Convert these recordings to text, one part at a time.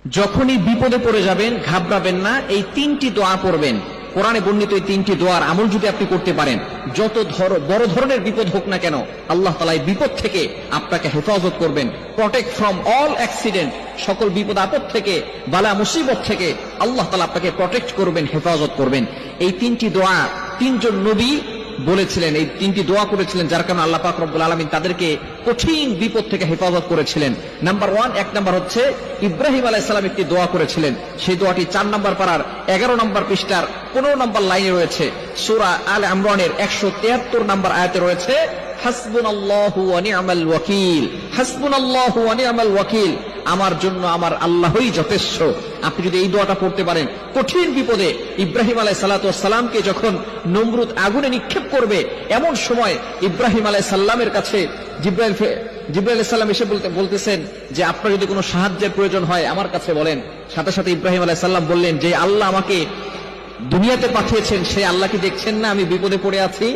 যখনই বিপদে পড়ে যাবেন ঘাবড়াবেন না, এই তিনটি দোয়া পড়বেন। কোরআনে বর্ণিত এই তিনটি দোয়ার আমল যদি আপনি করতে পারেন, যত বড় ধরনের বিপদ হোক না কেন, আল্লাহ তাআলা এই বিপদ থেকে আপনাকে হেফাজত করবেন। প্রটেক্ট ফ্রম অল অ্যাক্সিডেন্ট, সকল বিপদ আপদ থেকে, বালা মুসিবত থেকে আল্লাহ তাআলা আপনাকে প্রটেক্ট করবেন, হেফাজত করবেন। এই তিনটি দোয়া তিনজন নবী বলেছিলেন, এই তিনটি দোয়া করেছিলেন, যার কারণে আল্লাহ পাক রব্বুল আলামিন তাদেরকে কঠিন বিপদ থেকে হেফাজত করেছিলেন। নাম্বার 1, 1 নাম্বার হচ্ছে ইব্রাহিম আলাইহিস সালাম একটি দোয়া করেছিলেন। সেই দোয়াটি 4 নম্বর পারার 11 নম্বর পৃষ্ঠার 15 নম্বর লাইনে রয়েছে। সূরা আল ইমরানের 173 নম্বর আয়াতে রয়েছে, হাসবুনাল্লাহু ওয়া নি'মাল ওয়াকিল, হাসবুনাল্লাহু ওয়া নি'মাল ওয়াকিল, আমার জন্য আমার আল্লাহই যথেষ্ট। আপনি যদি এই দোয়াটা পড়তে পারেন, কঠিন বিপদে ইব্রাহিম আলাইহিস সালাতু ওয়াস সালামকে যখন নমরুদ আগুনে নিক্ষেপ করবে, এমন সময় ইব্রাহিম আলাইহিস সালামের কাছে জিবরাইল আলাইহিস সালাম এসে বলতেছেন যে আপনার যদি কোনো সাহায্যের প্রয়োজন হয় আমার কাছে বলেন। সাথে সাথে ইব্রাহিম আলাইহিস সালাম বললেন যে আল্লাহ আমাকে দুনিয়াতে পাঠিয়েছেন, সেই আল্লাহ কি দেখছেন না আমি বিপদে পড়ে আছি?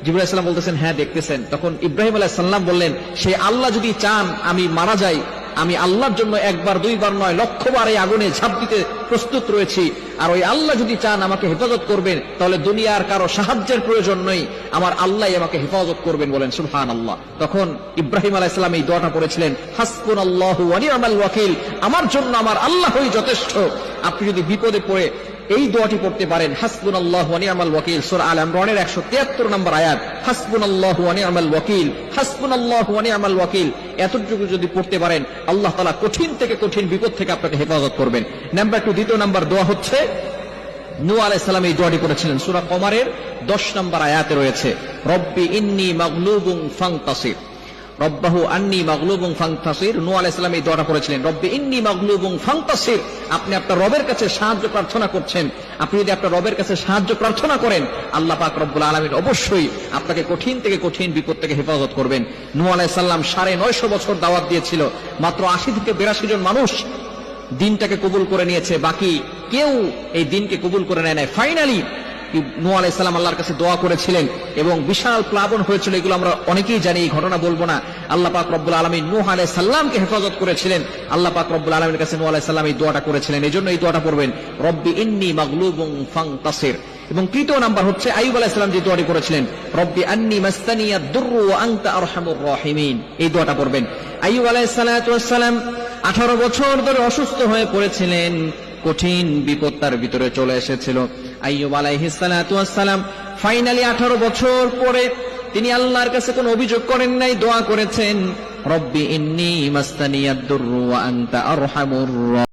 জিবরাইল আলাইহিস সালাম বলতেছেন হ্যাঁ দেখতেছেন। তখন ইব্রাহিম আলাইহিস সালাম বললেন, সেই আল্লাহ যদি চান আমি মারা যাই, আমি আল্লাহর জন্য একবার দুইবার নয় 100 বার এই আগুনে ঝাঁপ দিতে প্রস্তুত রয়েছি। আর ওই আল্লাহ যদি চান আমাকে হেফাজত করবেন, তাহলে দুনিয়ার কারো সাহায্যের প্রয়োজন নেই, আমার আল্লাহ আমাকে হেফাজত করবেন। বলেন সুবহানাল্লাহ। তখন ইব্রাহিম আলাইহিস সালাম এই দোয়াটা পড়েছিলেন, হাসবুনাল্লাহু ওয়া নি'মাল ওয়াকিল, আমার জন্য আমার আল্লাহই যথেষ্ট। আপনি যদি বিপদে পড়ে এই দোয়াটি পড়তে পারেন, হাসবুনাল্লাহু ওয়া নি'মাল ওয়াকিল, সূরা আল ইমরানের 173 নম্বর আয়াত, হাসবুনাল্লাহু ওয়া নি'মাল ওয়াকিল, হাসবুনাল্লাহু ওয়া নি'মাল ওয়াকিল, এতটুকু যদি পড়তে পারেন আল্লাহ তাআলা কঠিন থেকে কঠিন বিপদ থেকে আপনাকে হেফাজত করবেন। নাম্বার 2, দ্বিতীয় নাম্বার দোয়া হচ্ছে নূহ আলাইহিস সালাম এই দোয়াটি করেছিলেন। সূরা কমারের 10 নম্বর আয়াতে রয়েছে, রব্বি ইন্নী মাগলুবুন ফান্তাসির, রব্বাহু আন্নী মাগলুবুন ফান্তাসির। নূহ আলাইহিস সালাম এই দোয়াটা করেছিলেন, রব্বি ইন্নী মাগলুবুন ফান্তাসির। আপনি আপনার রবের কাছে সাহায্য প্রার্থনা করছেন। আপনি যদি আপনার রবের কাছে সাহায্য প্রার্থনা করেন, আল্লাহ পাক রব্বুল আলামিন অবশ্যই আপনাকে কঠিন থেকে কঠিন বিপদ থেকে হেফাজত করবেন। নূহ আলাইহিস সালাম 950 বছর দাওয়াত দিয়েছিল, মাত্র 80 থেকে 82 জন মানুষ দিনটাকে কবুল করে নিয়েছে, বাকি কেউ এই দিনকে কবুল করে নেয় নাই। ফাইনালি নূহ আলাইহিস সালাম আল্লাহর কাছে দোয়া করেছিলেন এবং বিশাল প্লাবন হয়েছিল, এগুলো আমরা অনেকেই জানি, এই ঘটনা বলবো না। আল্লাহ পাক রব্বুল আলামিন নূহ আলাইহিস সালামকে হেফাজত করেছিলেন। আল্লাহ পাক রব্বুল আলামিনের কাছে নূহ আলাইহিস সালাম এই দোয়াটা করেছিলেন, এজন্য এই দোয়াটা পড়বেন, রব্বি ইন্নী মাগলুবুন ফান্তাসির। এবং তৃতীয় নাম্বার হচ্ছে আইয়ুব আলাইহিস সালাম যে দোয়াটি করেছিলেন, রব্বি আন্নী মাসতানিয়াদ দুররু ওয়া আনতা আরহামুর রাহিমিন, এই দোয়াটা পড়বেন। আইয়ুব আলাইহিস সালাতু ওয়াস সালাম 18 বছর ধরে অসুস্থ হয়ে পড়েছিলেন, কঠিন বিপদ তার ভিতরে চলে এসেছিল। আইয়ুব আলাইহিস সালাতু ওয়াস সালাম ফাইনালি 18 বছর পরে তিনি আল্লাহর কাছে কোনো অভিযোগ করেন নাই, দোয়া করেছেন, রব্বি ইন্নী মাসতানিয়াদ দুররু ওয়া আনতা আরহামুর